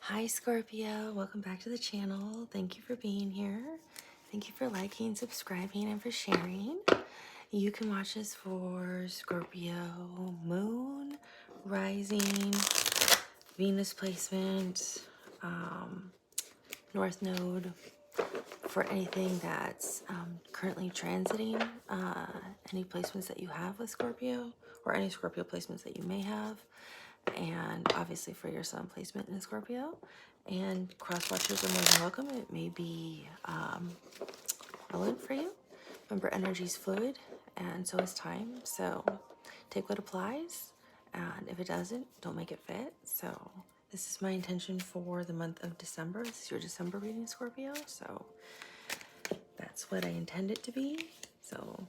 Hi Scorpio, welcome back to the channel. Thank you for being here. Thank you for liking, subscribing, and for sharing. You can watch this for Scorpio moon, rising, Venus placement, north node, for anything that's currently transiting, any placements that you have with Scorpio, or any Scorpio placements that you may have, and obviously for your sun placement in Scorpio. And cross watchers are more than welcome. It may be relevant for you. Remember, energy is fluid, and so is time. So take what applies, and if it doesn't, don't make it fit. So this is my intention for the month of December. This is your December reading, Scorpio. So that's what I intend it to be. So,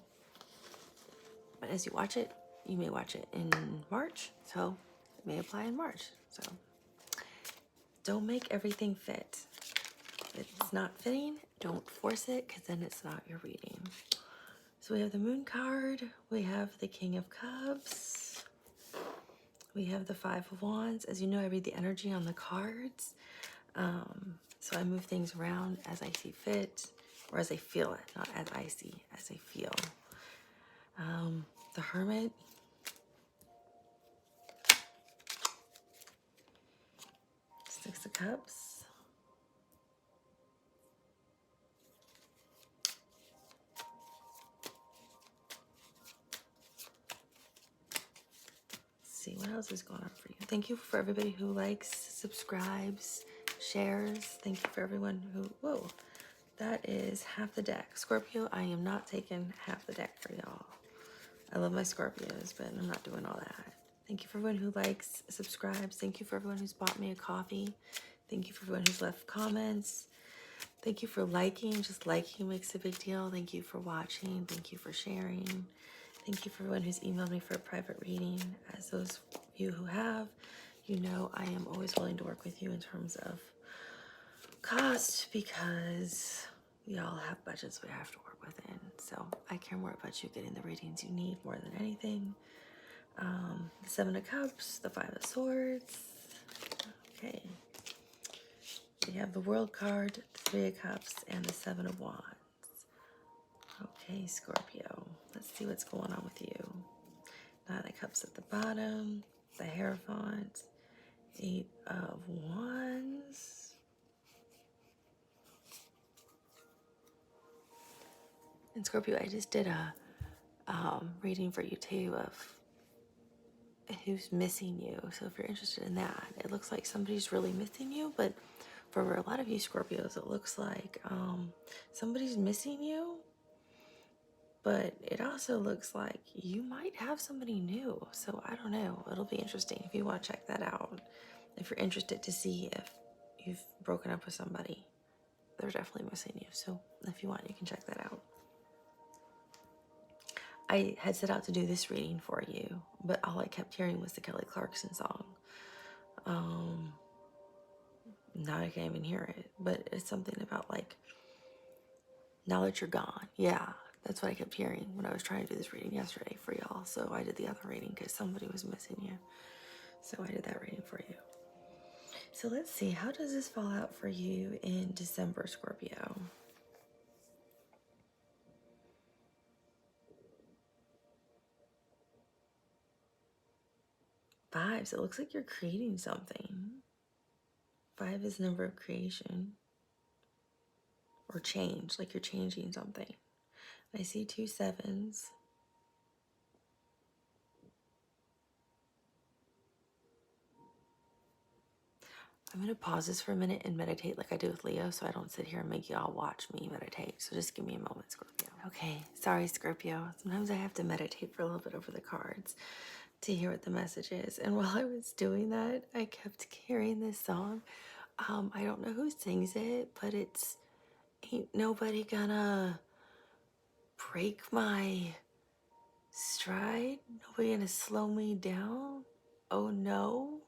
but as you watch it, you may watch it in March. So it may apply in March. So don't make everything fit. If it's not fitting, don't force it, because then it's not your reading. So we have the Moon card, we have the King of Cups, we have the Five of Wands. As you know, I read the energy on the cards. So I move things around as I see fit, or as I feel it, not as I see, as I feel. The Hermit, Six of Cups, let's see what else is going on for you. Thank you for everybody who likes, subscribes, shares. Thank you for everyone who, whoa, that is half the deck. Scorpio, I am not taking half the deck for y'all. I love my Scorpios, but I'm not doing all that. Thank you for everyone who likes, subscribes. Thank you for everyone who's bought me a coffee. Thank you for everyone who's left comments. Thank you for liking. Just liking makes a big deal. Thank you for watching. Thank you for sharing. Thank you for everyone who's emailed me for a private reading. As those of you who have, you know I am always willing to work with you in terms of cost, because we all have budgets we have to work within. So I care more about you getting the readings you need more than anything. The Seven of Cups, the Five of Swords. Okay. We have the World card, the Three of Cups, and the Seven of Wands. Okay, Scorpio. Let's see what's going on with you. Nine of Cups at the bottom, the Hierophant, Eight of Wands. And Scorpio, I just did a reading for you too of who's missing you. So if you're interested in that, it looks like somebody's really missing you, but for a lot of you Scorpios, it looks like somebody's missing you, but it also looks like you might have somebody new. So I don't know, it'll be interesting if you want to check that out. If you're interested to see if you've broken up with somebody, they're definitely missing you. So if you want, you can check that out. I had set out to do this reading for you, but all I kept hearing was the Kelly Clarkson song. Now I can't even hear it, but it's something about like, now that you're gone. Yeah, that's what I kept hearing when I was trying to do this reading yesterday for y'all. So I did the other reading because somebody was missing you. So I did that reading for you. So let's see, how does this fall out for you in December, Scorpio? Fives, it looks like you're creating something. Five is the number of creation or change, like you're changing something. I see two sevens. I'm going to pause this for a minute and meditate like I do with Leo, so I don't sit here and make y'all watch me meditate. So just give me a moment, Scorpio. Okay, sorry, Scorpio. Sometimes I have to meditate for a little bit over the cards to hear what the message is. And while I was doing that, I kept hearing this song. I don't know who sings it, but it's Ain't Nobody Gonna Break My Stride. Nobody gonna slow me down. Oh no.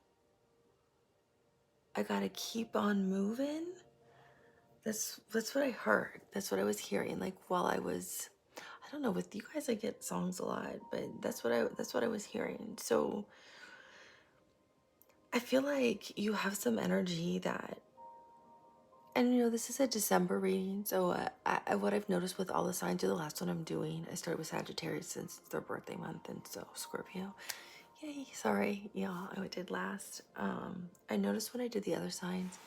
I gotta keep on moving. That's what I heard. That's what I was hearing. Like while I was, I don't know, with you guys I get songs a lot, but that's what I was hearing. So I feel like you have some energy that, and you know, this is a December reading, so what I've noticed with all the signs of the last one I'm doing, I started with Sagittarius since it's their birthday month, and so Scorpio. Yay, sorry, yeah, I did last. I noticed when I did the other signs,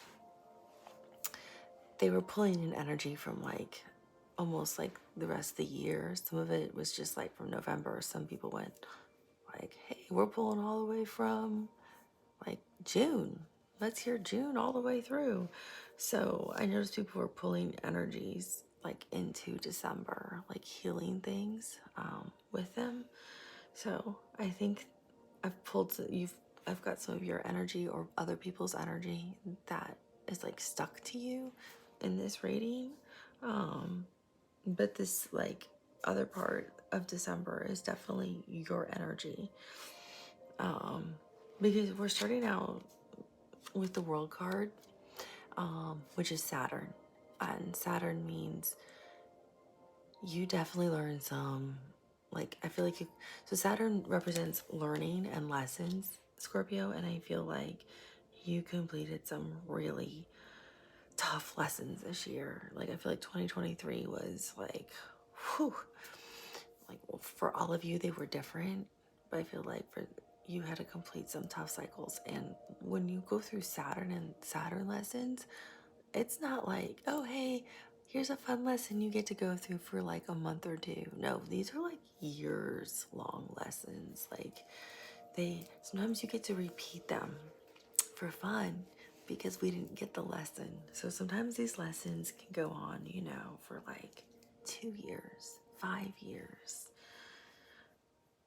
they were pulling in energy from like almost like the rest of the year. Some of it was just like from November. Some people went like, hey, we're pulling all the way from like June. Let's hear June all the way through. So I noticed people were pulling energies like into December, like healing things with them. So I think I've got some of your energy or other people's energy that is like stuck to you in this reading. But this like other part of December is definitely your energy. Because we're starting out with the world card, which is Saturn. And Saturn means you definitely learn some, like, I feel like so Saturn represents learning and lessons, Scorpio, and I feel like you completed some really tough lessons this year. Like, I feel like 2023 was like, whew, like, well, for all of you, they were different, but I feel like for you had to complete some tough cycles. And when you go through Saturn and Saturn lessons, it's not like, oh, hey, here's a fun lesson you get to go through for like a month or two. No, these are like years long lessons. Like, sometimes you get to repeat them for fun because we didn't get the lesson. So sometimes these lessons can go on, you know, for like 2 years, 5 years.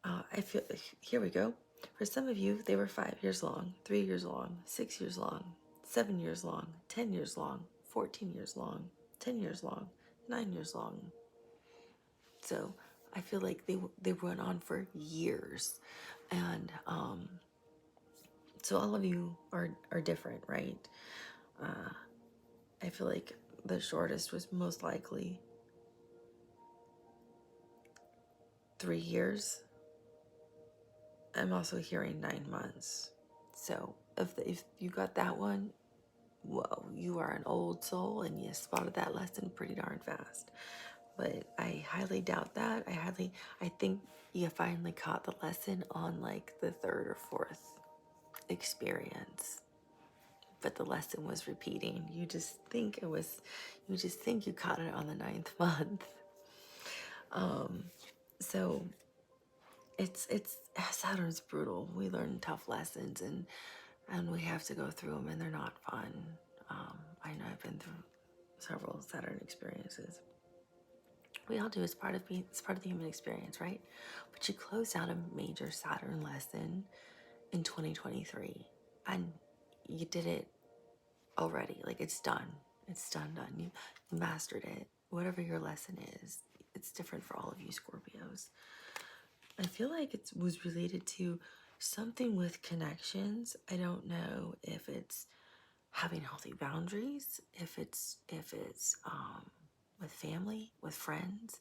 I feel, here we go. For some of you, they were 5 years long, 3 years long, 6 years long, 7 years long, 10 years long, 14 years long, 10 years long, 9 years long. So I feel like they went on for years. And so all of you are different, right? I feel like the shortest was most likely 3 years. I'm also hearing 9 months. So if you got that one, whoa, you are an old soul and you spotted that lesson pretty darn fast. But I highly doubt that. I think you finally caught the lesson on like the 3rd or 4th experience. But the lesson was repeating. You just think you caught it on the 9th month. So it's Saturn's brutal. We learn tough lessons and we have to go through them, and they're not fun. I know I've been through several Saturn experiences. We all do. It's part of the human experience, right? But you closed out a major Saturn lesson in 2023, and you did it already. Like, it's done. It's done. You mastered it. Whatever your lesson is, it's different for all of you Scorpios. I feel like it was related to something with connections. I don't know if it's having healthy boundaries, if it's with family, with friends,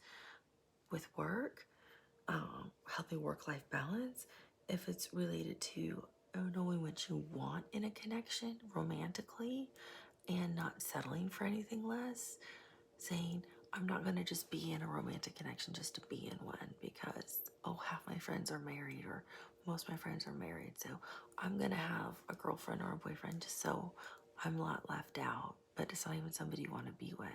with work, healthy work-life balance, if it's related to knowing what you want in a connection romantically and not settling for anything less, saying, I'm not going to just be in a romantic connection just to be in one because, oh, half my friends are married or most of my friends are married. So I'm going to have a girlfriend or a boyfriend just so I'm not left out, but it's not even somebody you want to be with.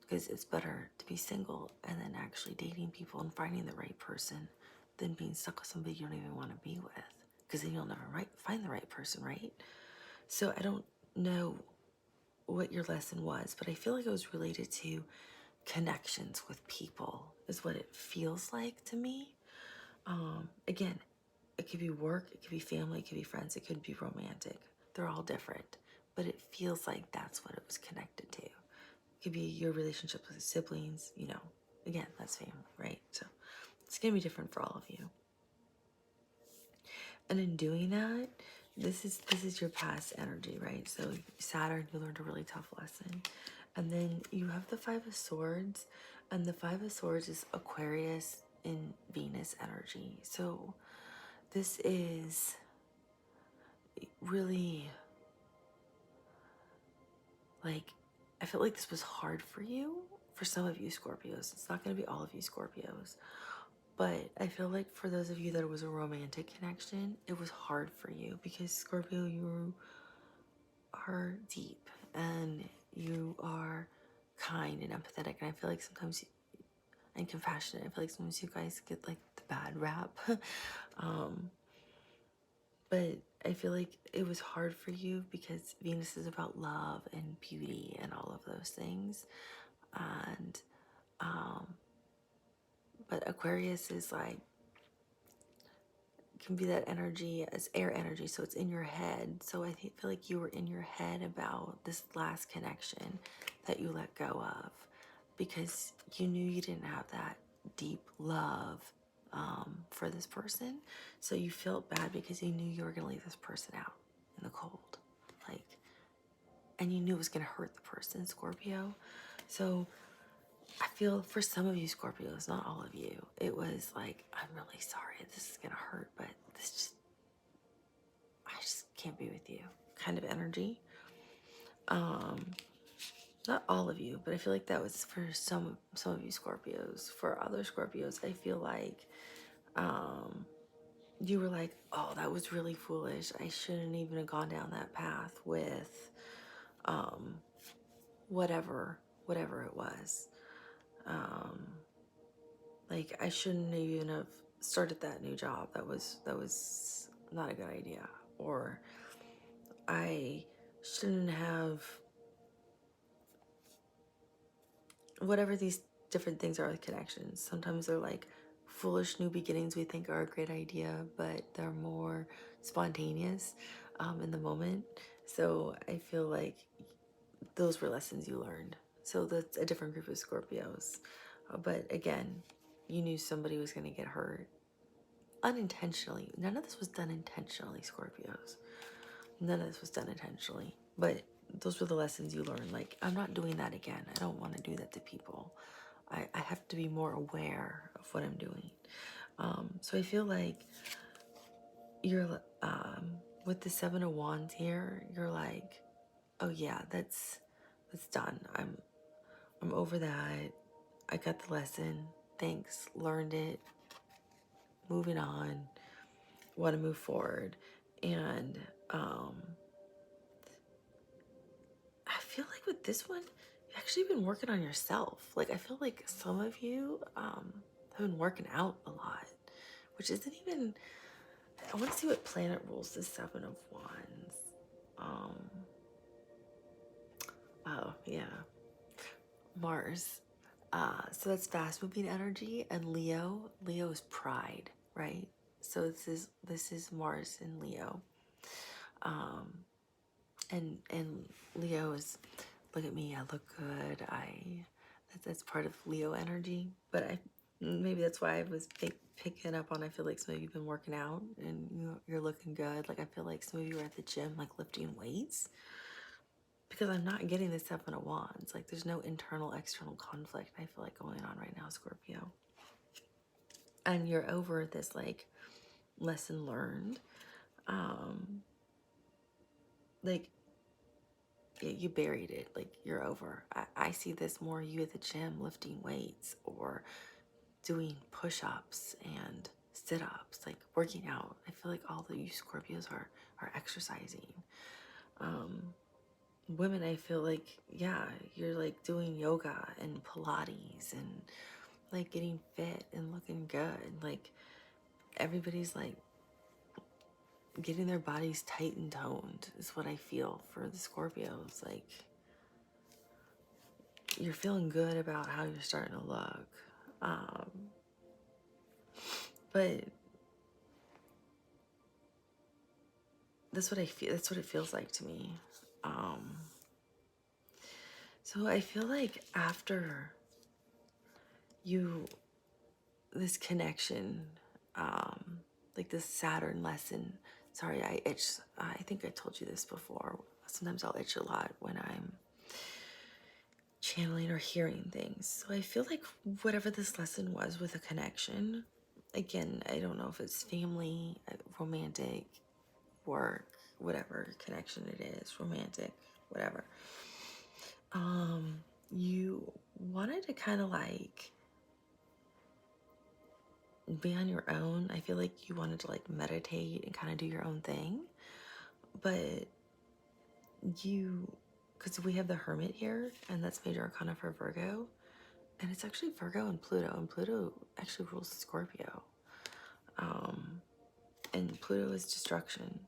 Because it's better to be single and then actually dating people and finding the right person than being stuck with somebody you don't even want to be with. Because then you'll never find the right person, right? So I don't know what your lesson was, but I feel like it was related to connections with people is what it feels like to me. Again, it could be work, it could be family, it could be friends, it could be romantic. They're all different, but it feels like that's what it was connected to. It could be your relationship with siblings, you know, again, that's family, right? So it's gonna be different for all of you. And in doing that, this is your past energy, right? So Saturn, you learned a really tough lesson. And then you have the 5 of Swords, and the 5 of Swords is Aquarius in Venus energy. So this is really, like, I feel like this was hard for you, for some of you Scorpios. It's not going to be all of you Scorpios. But I feel like for those of you that it was a romantic connection, it was hard for you because Scorpio, you are deep and you are kind and empathetic. And I feel like sometimes, and compassionate, I feel like sometimes you guys get like the bad rap. But I feel like it was hard for you because Venus is about love and beauty and all of those things. And, but Aquarius is like, can be that energy as air energy, so it's in your head. So I feel like you were in your head about this last connection that you let go of because you knew you didn't have that deep love for this person. So you felt bad because you knew you were gonna leave this person out in the cold, like, and you knew it was gonna hurt the person, Scorpio. So I feel for some of you Scorpios, not all of you, it was like, I'm really sorry, this is gonna hurt, but I just can't be with you kind of energy. Not all of you, but I feel like that was for some of you Scorpios. For other Scorpios, I feel like you were like, oh, that was really foolish. I shouldn't even have gone down that path with whatever it was. Like I shouldn't even have started that new job. That was not a good idea. Or I shouldn't have, whatever these different things are with connections. Sometimes they're like foolish new beginnings we think are a great idea, but they're more spontaneous in the moment. So I feel like those were lessons you learned. So that's a different group of Scorpios. But again, you knew somebody was going to get hurt unintentionally. None of this was done intentionally, Scorpios. None of this was done intentionally. But those were the lessons you learned. Like, I'm not doing that again. I don't want to do that to people. I have to be more aware of what I'm doing. So I feel like you're, with the Seven of Wands here, you're like, oh yeah, that's done. I'm over that. I got the lesson. Thanks. Learned it. Moving on. Want to move forward. And I feel like with this one, you've actually been working on yourself. Like, I feel like some of you have been working out a lot, which isn't even, I want to see what planet rules the Seven of Wands. Oh, yeah. Mars. So that's fast moving energy, and Leo is pride, right? So this is Mars in Leo. And Leo is, look at me, I look good. That's part of Leo energy. But maybe that's why I was picking up on, I feel like some of you have been working out and you're looking good. Like I feel like some of you are at the gym, like lifting weights. Because I'm not getting the Seven of Wands. Like there's no internal, external conflict I feel like going on right now, Scorpio. And you're over this like lesson learned. Like you buried it, like you're over. I see this more you at the gym lifting weights or doing push-ups and sit-ups, like working out. I feel like all the you Scorpios are exercising. Women, I feel like, yeah, you're like doing yoga and Pilates and like getting fit and looking good. Like everybody's like getting their bodies tight and toned is what I feel for the Scorpios. Like you're feeling good about how you're starting to look. But that's what I feel. That's what it feels like to me. So I feel like after this connection, like this Saturn lesson. Sorry, I itch. I think I told you this before. Sometimes I'll itch a lot when I'm channeling or hearing things. So I feel like whatever this lesson was with a connection, again, I don't know if it's family, romantic, work, whatever connection it is, romantic, whatever. You wanted to kind of like be on your own. I feel like you wanted to like meditate and kind of do your own thing, but because we have the Hermit here, and that's major arcana for Virgo, and it's actually Virgo and Pluto actually rules Scorpio, and Pluto is destruction.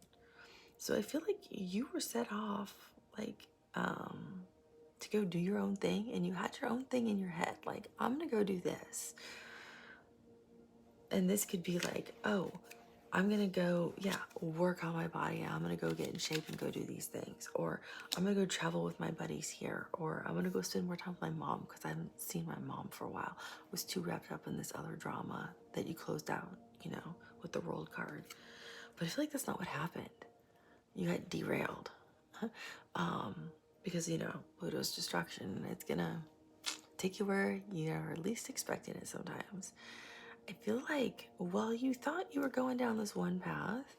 So I feel like you were set off like to go do your own thing, and you had your own thing in your head, like, I'm gonna go do this. And this could be like, oh, I'm gonna go, work on my body. I'm gonna go get in shape and go do these things. Or I'm gonna go travel with my buddies here. Or I'm gonna go spend more time with my mom because I haven't seen my mom for a while. I was too wrapped up in this other drama that you closed out, with the world card. But I feel like that's not what happened. You got derailed. Because, Pluto's destruction, it's gonna take you where you're least expecting it sometimes. I feel like, well, you thought you were going down this one path,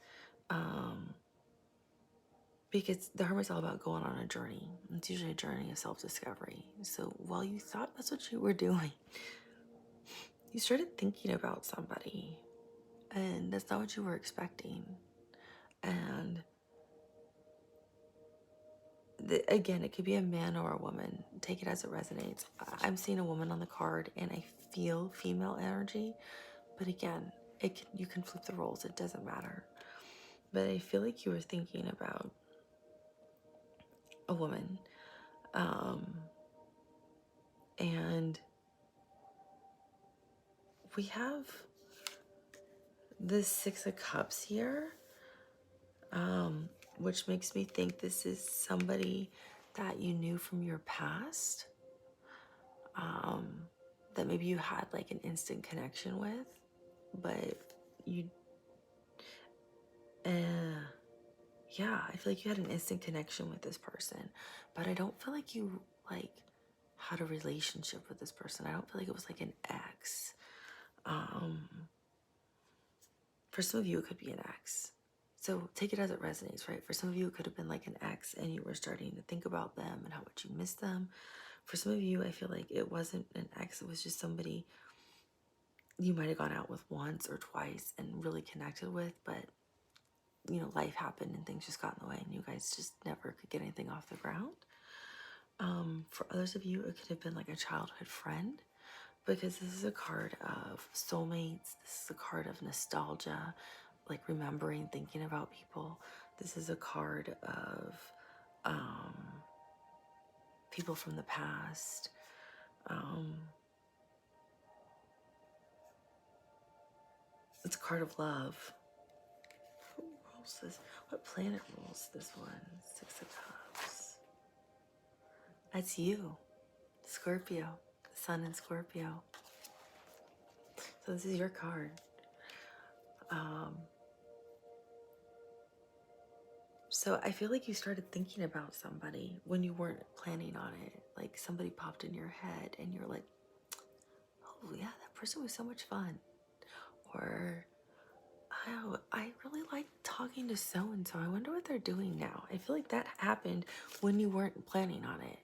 because the Hermit's all about going on a journey. It's usually a journey of self-discovery. So while you thought that's what you were doing, you started thinking about somebody, and that's not what you were expecting. And again, it could be a man or a woman. Take it as it resonates. I'm seeing a woman on the card, and I feel female energy. But again, you can flip the roles. It doesn't matter. But I feel like you were thinking about a woman. And we have the Six of Cups here, which makes me think this is somebody that you knew from your past, that maybe you had like an instant connection with, but I feel like you had an instant connection with this person, but I don't feel like you like had a relationship with this person. I don't feel like it was like an ex. For some of you, it could be an ex. So take it as it resonates, right? For some of you, it could have been like an ex, and you were starting to think about them and how much you miss them. For some of you, I feel like it wasn't an ex. It was just somebody you might have gone out with once or twice and really connected with, but life happened and things just got in the way, and you guys just never could get anything off the ground. For others of you, it could have been like a childhood friend, because this is a card of soulmates. This is a card of nostalgia, like remembering, thinking about people. This is a card of people from the past. It's a card of love. Who rules this? What planet rules this one? Six of Cups. That's you, Scorpio, the sun in Scorpio. So this is your card. So I feel like you started thinking about somebody when you weren't planning on it. Like somebody popped in your head and you're like, oh yeah, that person was so much fun. Or, oh, I really like talking to so-and-so. I wonder what they're doing now. I feel like that happened when you weren't planning on it.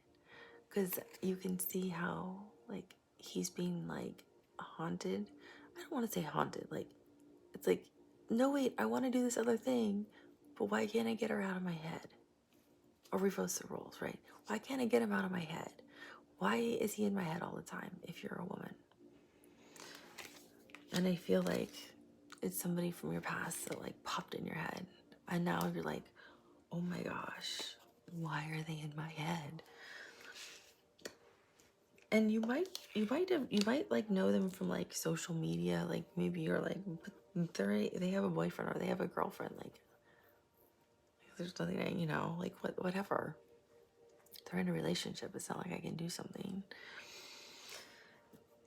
Because you can see how, like, he's being, like, haunted. I don't want to say haunted. Like, it's like, no, wait, I want to do this other thing, but why can't I get her out of my head? Or reverse the roles, right? Why can't I get him out of my head? Why is he in my head all the time if you're a woman? And I feel like it's somebody from your past that like popped in your head. And now you're like, oh my gosh, why are they in my head? And you might like know them from like social media. Like maybe you're like, they have a boyfriend or they have a girlfriend. Like there's nothing, like whatever. They're in a relationship. It's not like I can do something.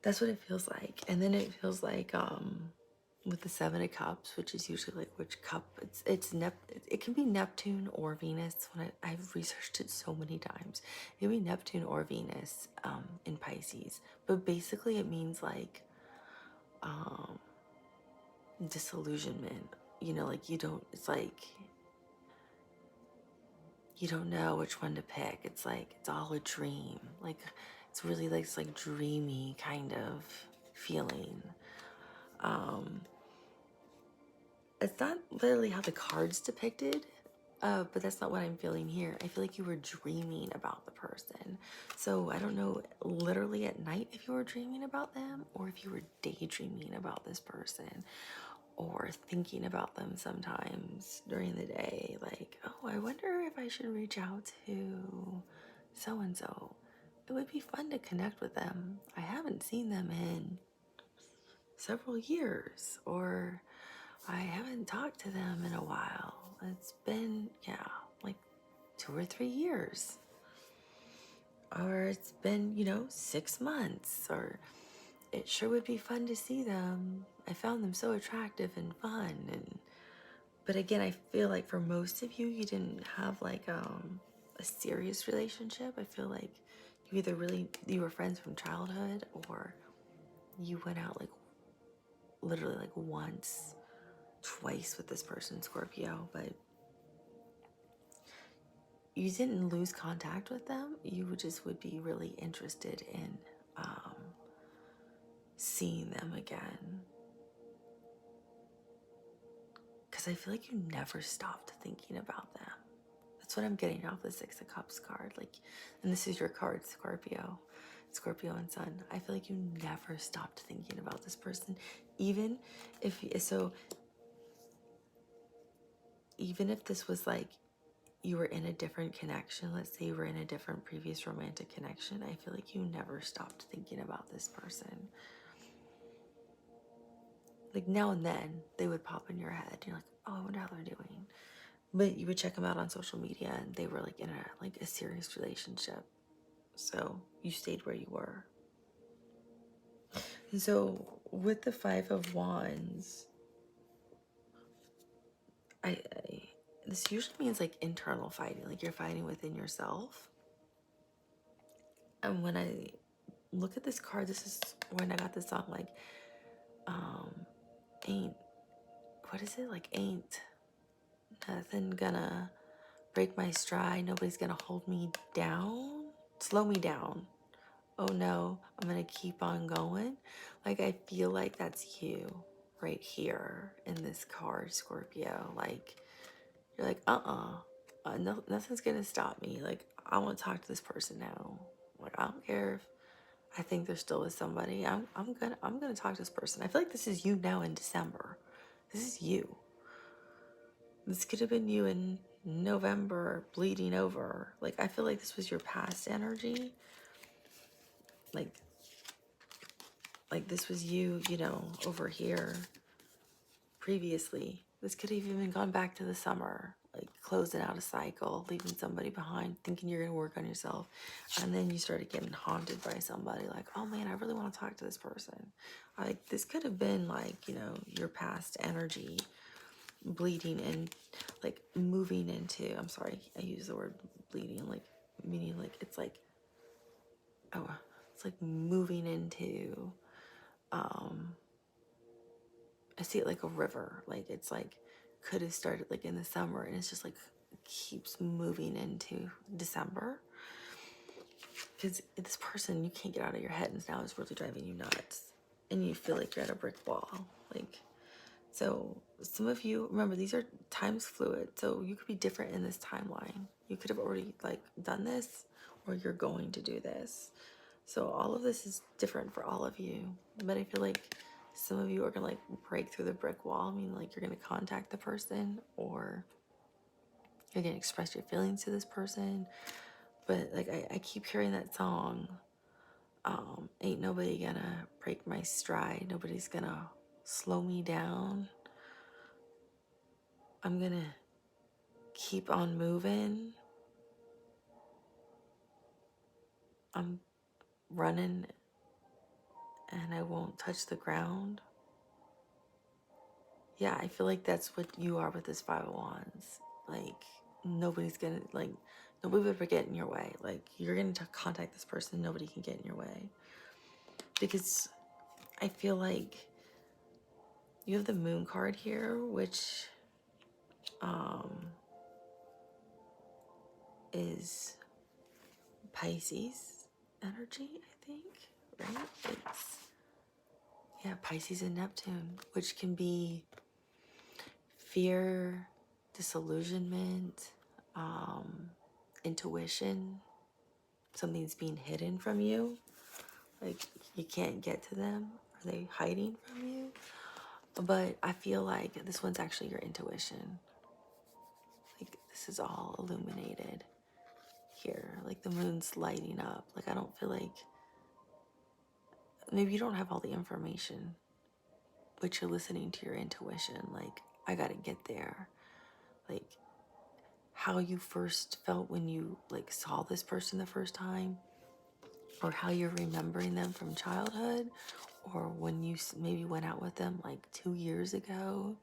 That's what it feels like. And then it feels like with the Seven of Cups, which is usually like which cup, it can be Neptune or Venus. When I've researched it so many times, it can be Neptune or Venus in Pisces. But basically it means like disillusionment. Like you don't, it's like you don't know which one to pick. It's like, it's all a dream. Like, it's really like, it's like dreamy kind of feeling. It's not literally how the cards depicted, but that's not what I'm feeling here. I feel like you were dreaming about the person. So I don't know literally at night if you were dreaming about them or if you were daydreaming about this person or thinking about them sometimes during the day. Like, oh, I wonder if I should reach out to so-and-so. It would be fun to connect with them. I haven't seen them in several years, or I haven't talked to them in a while. It's been, yeah, like 2 or 3 years. Or it's been, 6 months. Or it sure would be fun to see them. I found them so attractive and fun. But again, I feel like for most of you, you didn't have like a serious relationship. I feel like you were friends from childhood, or you went out like literally like once, twice with this person, Scorpio, but you didn't lose contact with them. You just would be really interested in seeing them again. Because I feel like you never stopped thinking about them. That's what I'm getting off the Six of Cups card. Like, and this is your card, Scorpio and Sun. I feel like you never stopped thinking about this person, even if this was like you were in a different connection. Let's say you were in a different previous romantic connection. I feel like you never stopped thinking about this person. Like now and then they would pop in your head. You're like, oh, I wonder how they're doing. But you would check them out on social media and they were like in a serious relationship. So you stayed where you were. And so with the Five of Wands, this usually means like internal fighting, like you're fighting within yourself. And when I look at this card, this is when I got this song, like, ain't nothing gonna break my stride, nobody's gonna hold me down, slow me down. Oh no, I'm gonna keep on going. Like, I feel like that's you right here in this card, Scorpio. Like, you're like, no, nothing's gonna stop me. Like, I want to talk to this person now. Like, I don't care if I think they're still with somebody. I'm gonna talk to this person. I feel like this is you now in December. This is you. This could have been you in November, bleeding over. Like, I feel like this was your past energy. Like this was you, over here previously. This could have even gone back to the summer, like closing out a cycle, leaving somebody behind, thinking you're gonna work on yourself. And then you started getting haunted by somebody, like, oh man, I really want to talk to this person. Like, this could have been like, your past energy bleeding and like moving into, I'm sorry, I use the word bleeding, like meaning like it's like, oh, it's like moving into, I see it like a river. Like, it's like could have started like in the summer and it's just like keeps moving into December. Because this person, you can't get out of your head, and now it's really driving you nuts. And you feel like you're at a brick wall. Like, so some of you, remember, these are times fluid. So you could be different in this timeline. You could have already like done this, or you're going to do this. So all of this is different for all of you. But I feel like some of you are gonna like break through the brick wall. I mean, like, you're gonna contact the person, or you're gonna express your feelings to this person. But like, I keep hearing that song, ain't nobody gonna break my stride, nobody's gonna slow me down. I'm gonna keep on moving. I'm running and I won't touch the ground. Yeah, I feel like that's what you are with this Five of Wands. Like, nobody's gonna, like, nobody will ever get in your way. Like, you're gonna contact this person, nobody can get in your way. Because I feel like you have the Moon card here, which, is Pisces energy, I think, right? It's, yeah, Pisces and Neptune, which can be fear, disillusionment, intuition. Something's being hidden from you. Like, you can't get to them. Are they hiding from you? But I feel like this one's actually your intuition. Like, this is all illuminated here. Like, the moon's lighting up. Like, I don't feel like... Maybe you don't have all the information, but you're listening to your intuition. Like, I gotta get there. Like, how you first felt when you, like, saw this person the first time, or how you're remembering them from childhood, or when you maybe went out with them like 2 years ago.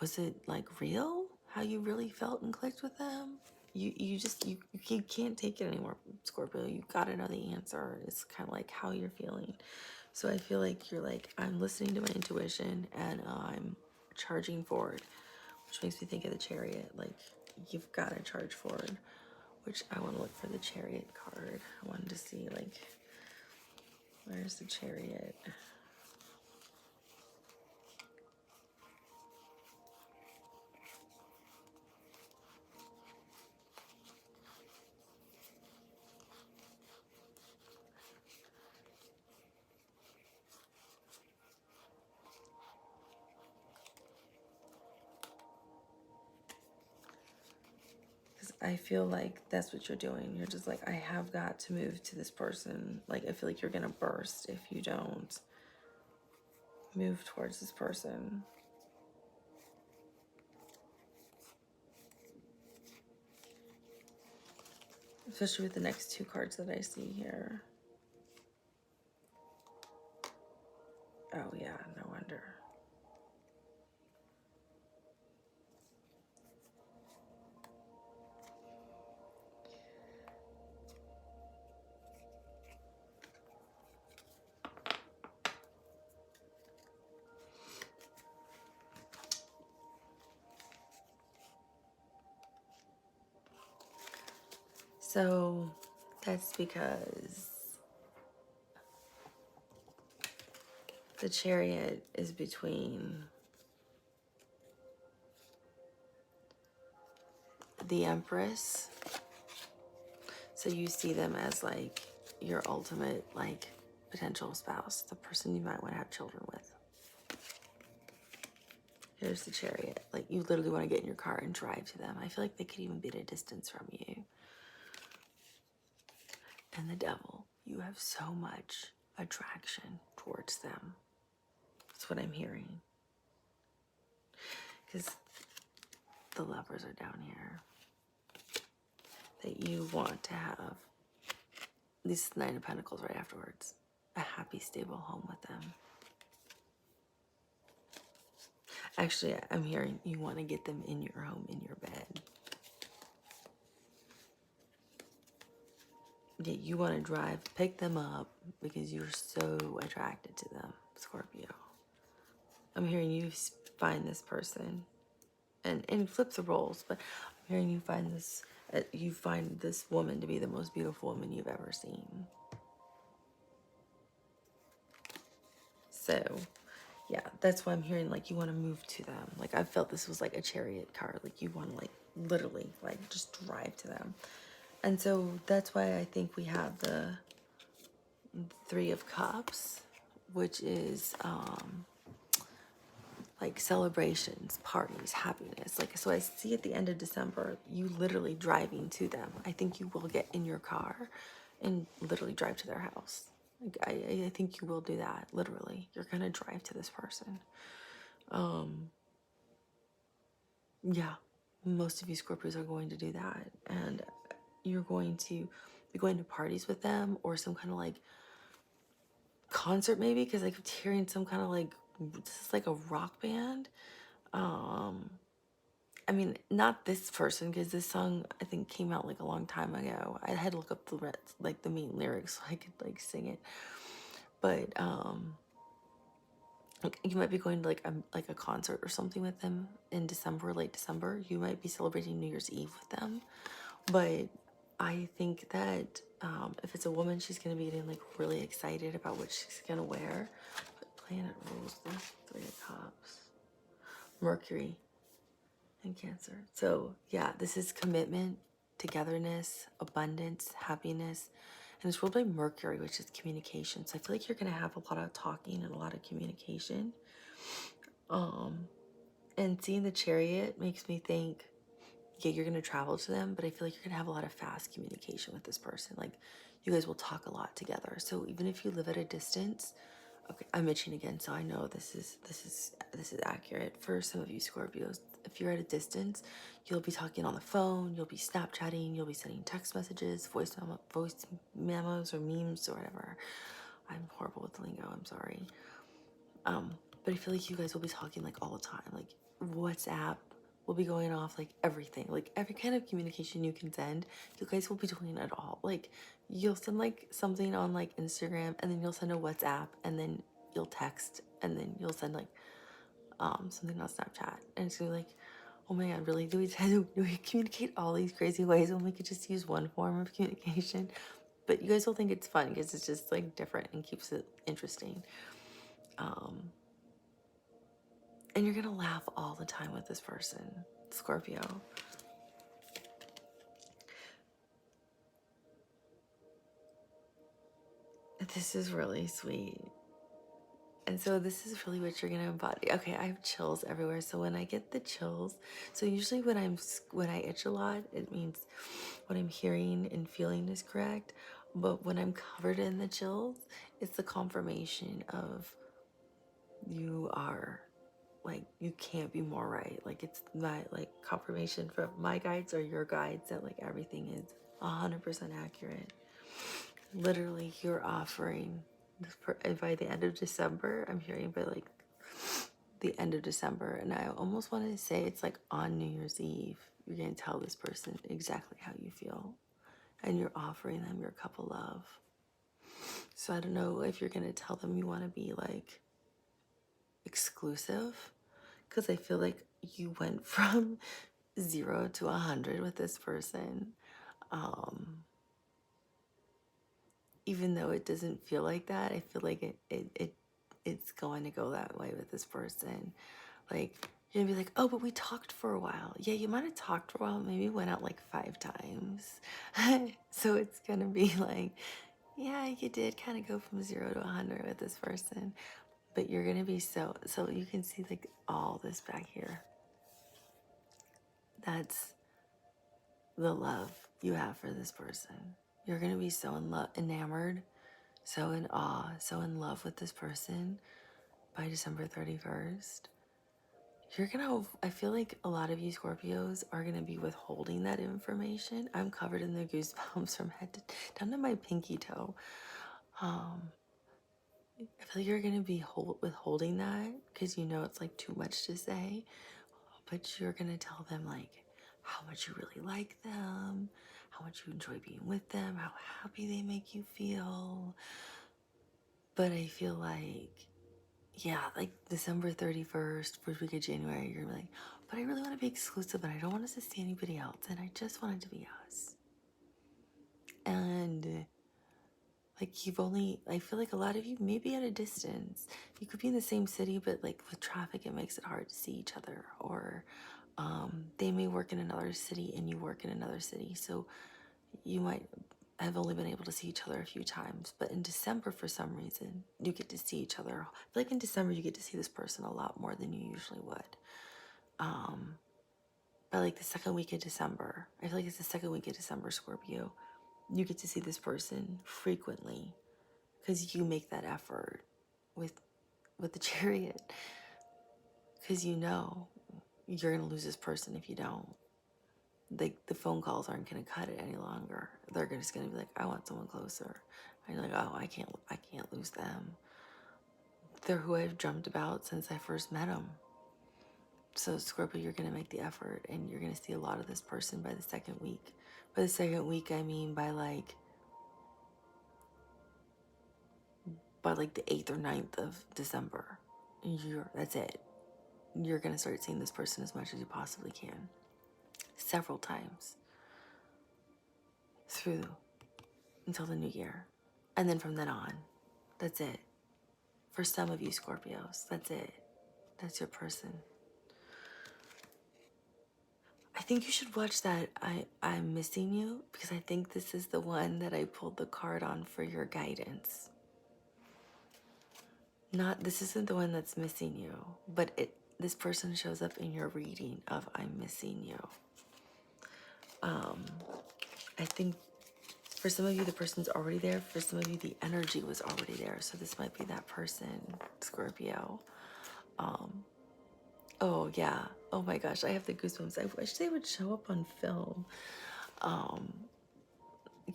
Was it like real? How you really felt and clicked with them? You can't take it anymore, Scorpio. You gotta know the answer. It's kind of like how you're feeling. So I feel like you're like, I'm listening to my intuition and I'm charging forward, which makes me think of the Chariot. Like, you've got to charge forward, which I want to look for the Chariot card. I wanted to see, like, where's the Chariot? Because I feel like that's what you're doing. You're just like, I have got to move to this person. Like, I feel like you're going to burst if you don't move towards this person. Especially with the next two cards that I see here. Oh yeah, no wonder. So that's because the Chariot is between the Empress. So you see them as like your ultimate, like, potential spouse, the person you might want to have children with. Here's the Chariot. Like, you literally want to get in your car and drive to them. I feel like they could even be at a distance from you. And the Devil. You have so much attraction towards them. That's what I'm hearing. Because the Lovers are down here. That you want to have this Nine of Pentacles right afterwards. A happy, stable home with them. Actually, I'm hearing you want to get them in your home, in your bed. Yeah, you want to drive, pick them up because you're so attracted to them, Scorpio. I'm hearing you find this person, and flip the roles, but I'm hearing you find this woman to be the most beautiful woman you've ever seen. So, yeah, that's why I'm hearing, like, you want to move to them. Like, I felt this was like a Chariot card. Like, you want to, like, literally, like, just drive to them. And so that's why I think we have the Three of Cups, which is, like, celebrations, parties, happiness. Like, so I see at the end of December, you literally driving to them. I think you will get in your car and literally drive to their house. Like, I think you will do that, literally. You're going to drive to this person. Yeah, most of you Scorpios are going to do that. And you're going to be going to parties with them, or some kind of, like, concert maybe, because I kept hearing some kind of, like, this is like a rock band. I mean, not this person, because this song I think came out like a long time ago. I had to look up the main lyrics so I could, like, sing it. But Like, you might be going to like a concert or something with them in December, late December. You might be celebrating New Year's Eve with them. But I think that if it's a woman, she's going to be getting like really excited about what she's going to wear. But planet rules the Three of Cups. Mercury and Cancer. So yeah, this is commitment, togetherness, abundance, happiness. And it's ruled by Mercury, which is communication. So I feel like you're going to have a lot of talking and a lot of communication. And seeing the Chariot makes me think, yeah, you're going to travel to them, but I feel like you're going to have a lot of fast communication with this person. Like, you guys will talk a lot together. So even if you live at a distance, okay, I'm itching again, so I know this is accurate for some of you Scorpios. If you're at a distance, you'll be talking on the phone, you'll be Snapchatting, you'll be sending text messages, voice memos or memes or whatever. I'm horrible with the lingo, I'm sorry. But I feel like you guys will be talking like all the time. Like, WhatsApp will be going off, like everything. Like, every kind of communication you can send, you guys will be doing it all. Like, you'll send like something on like Instagram, and then you'll send a WhatsApp, and then you'll text, and then you'll send like something on Snapchat. And it's gonna be like, oh my god, really? Do we communicate all these crazy ways when we could just use one form of communication? But you guys will think it's fun because it's just like different and keeps it interesting. And you're gonna laugh all the time with this person, Scorpio. This is really sweet. And so this is really what you're gonna embody. Okay, I have chills everywhere. So when I get the chills, so usually when I itch a lot, it means what I'm hearing and feeling is correct. But when I'm covered in the chills, it's the confirmation of you are like, you can't be more right. Like, it's not like confirmation from my guides or your guides that like everything is 100% accurate. Literally, you're offering and by the end of December, I'm hearing by like the end of December, and I almost want to say it's like on New Year's Eve, you're going to tell this person exactly how you feel, and you're offering them your cup of love. So I don't know if you're going to tell them you want to be like exclusive, because I feel like you went from 0 to 100 with this person. Even though it doesn't feel like that, I feel like it's going to go that way with this person. Like, you're gonna be like, oh, but we talked for a while. Yeah, you might have talked for a while, maybe went out like 5 times. So it's gonna be like, yeah, you did kind of go from 0 to 100 with this person. But you're gonna be so you can see like all this back here. That's the love you have for this person. You're gonna be so enamored, so in awe, so in love with this person by December 31st. You're gonna, I feel like a lot of you Scorpios are gonna be withholding that information. I'm covered in the goosebumps from head to down to my pinky toe. I feel like you're gonna be withholding that because you know it's like too much to say, but you're gonna tell them like how much you really like them, how much you enjoy being with them, how happy they make you feel. But I feel like, yeah, like December 31st, first week of January, you're like, but I really want to be exclusive and I don't want us to see anybody else and I just want it to be us. And like, I feel like a lot of you may be at a distance. You could be in the same city, but like with traffic, it makes it hard to see each other. Or they may work in another city and you work in another city. So you might have only been able to see each other a few times. But in December, for some reason, you get to see each other. I feel like in December, you get to see this person a lot more than you usually would. By like the second week of December, I feel like it's the second week of December, Scorpio, you get to see this person frequently because you make that effort with the Chariot, because you know you're gonna lose this person if you don't. Like, the phone calls aren't gonna cut it any longer. They're just gonna be like, I want someone closer. And you're like, oh, I can't lose them. They're who I've dreamt about since I first met them. So Scorpio, you're gonna make the effort, and you're gonna see a lot of this person by the second week. By the second week, I mean by like the 8th or 9th of December. that's it. You're going to start seeing this person as much as you possibly can. Several times through until the new year. And then from then on, that's it. For some of you Scorpios, that's it. That's your person. I think you should watch that I'm Missing You, because I think this is the one that I pulled the card on for your guidance. This isn't the one that's missing you, but this person shows up in your reading of I'm Missing You. I think for some of you, the person's already there. For some of you, the energy was already there. So this might be that person, Scorpio. Oh, yeah. Oh, my gosh. I have the goosebumps. I wish they would show up on film.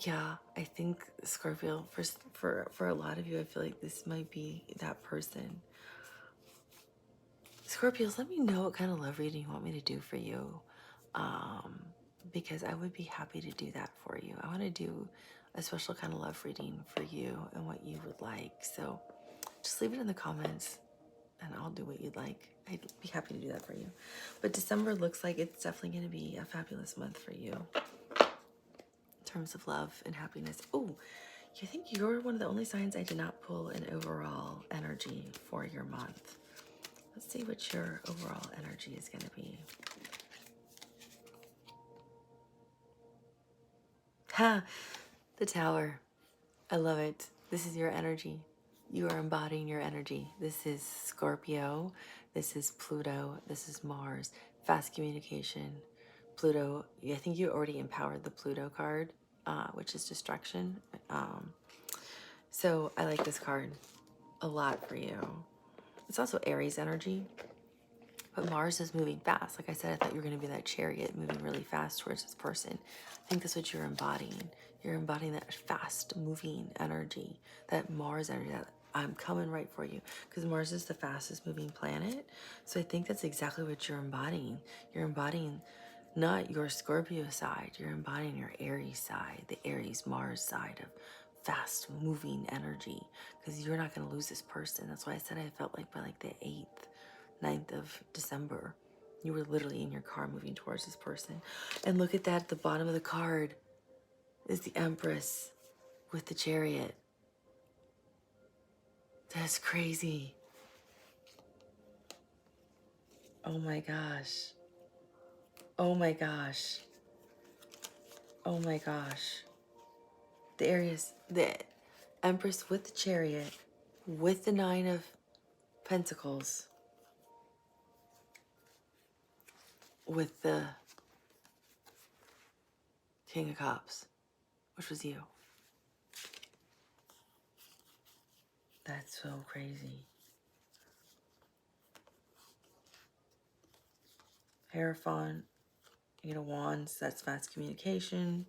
Yeah, I think Scorpio, for a lot of you, I feel like this might be that person. Scorpios, let me know what kind of love reading you want me to do for you. Because I would be happy to do that for you. I want to do a special kind of love reading for you and what you would like. So just leave it in the comments and I'll do what you'd like. I'd be happy to do that for you. But December looks like it's definitely going to be a fabulous month for you in terms of love and happiness. Oh, I think you're one of the only signs I did not pull an overall energy for your month. Let's see what your overall energy is going to be. Ha! The Tower. I love it. This is your energy. You are embodying your energy. This is Scorpio. This is Pluto. This is Mars. Fast communication. Pluto, I think you already empowered the Pluto card, which is destruction. So I like this card a lot for you. It's also Aries energy. But Mars is moving fast. Like I said, I thought you were going to be that chariot moving really fast towards this person. I think that's what you're embodying. You're embodying that fast moving energy, that Mars energy, that I'm coming right for you. Because Mars is the fastest moving planet. So I think that's exactly what you're embodying. You're embodying not your Scorpio side. You're embodying your Aries side, the Aries Mars side of fast moving energy. Because you're not going to lose this person. That's why I said I felt like by like the 9th of December, you were literally in your car moving towards this person. And look at that, at the bottom of the card is the Empress with the Chariot. That's crazy. Oh my gosh. Oh my gosh. Oh my gosh. The Empress with the Chariot, with the 9 of Pentacles, with the King of Cups, which was you. That's so crazy. Hierophant, 8 of Wands, that's fast communication.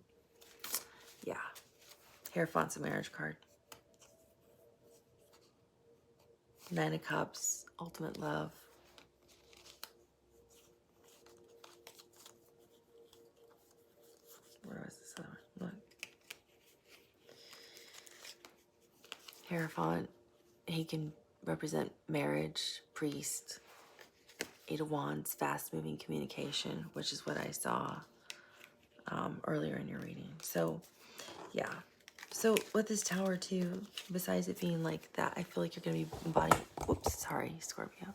Yeah. Hierophant's a marriage card. 9 of Cups, ultimate love. Where was this other one? Look. Hierophant, he can represent marriage, priest. 8 of Wands, fast-moving communication, which is what I saw earlier in your reading. So, yeah. So with this Tower too, besides it being like that, I feel like you're going to be embodying, whoops, sorry, Scorpio.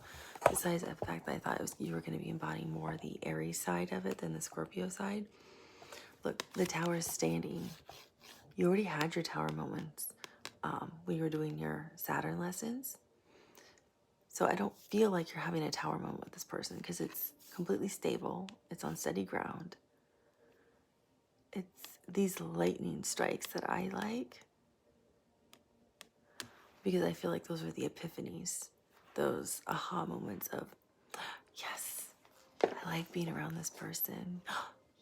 Besides the fact that I thought you were going to be embodying more the Aries side of it than the Scorpio side. Look, the Tower is standing. You already had your Tower moments when you were doing your Saturn lessons. So I don't feel like you're having a Tower moment with this person because it's completely stable. It's on steady ground. It's these lightning strikes that I like because I feel like those are the epiphanies, those aha moments of, yes, I like being around this person.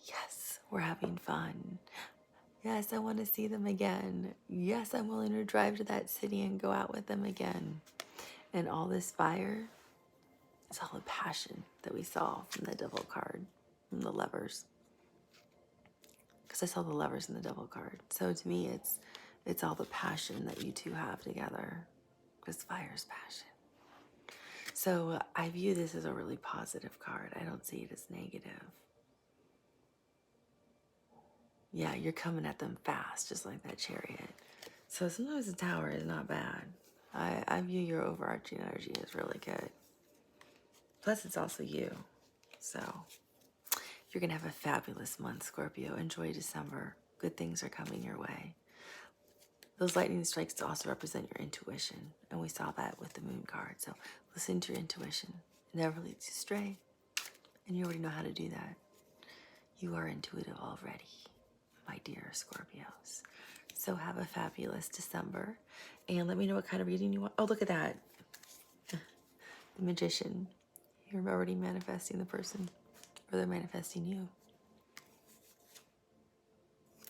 Yes, we're having fun. Yes, I want to see them again. Yes, I'm willing to drive to that city and go out with them again. And all this fire is all the passion that we saw from the Devil card, from the Lovers. Because I saw the Lovers in the Devil card. So to me, it's all the passion that you two have together. Because fire is passion. So I view this as a really positive card. I don't see it as negative. Yeah, you're coming at them fast, just like that chariot. So sometimes the Tower is not bad. I view your overarching energy as really good. Plus, it's also you. So you're going to have a fabulous month, Scorpio. Enjoy December. Good things are coming your way. Those lightning strikes also represent your intuition. And we saw that with the moon card. So listen to your intuition. It never leads you astray. And you already know how to do that. You are intuitive already, my dear Scorpios. So have a fabulous December. And let me know what kind of reading you want. Oh, look at that. The Magician. You're already manifesting the person, or they're manifesting you.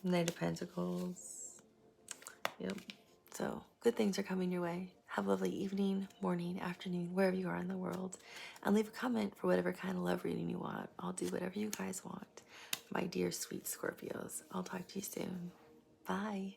Knight of Pentacles. Yep. So good things are coming your way. Have a lovely evening, morning, afternoon, wherever you are in the world. And leave a comment for whatever kind of love reading you want. I'll do whatever you guys want. My dear sweet Scorpios. I'll talk to you soon. Bye.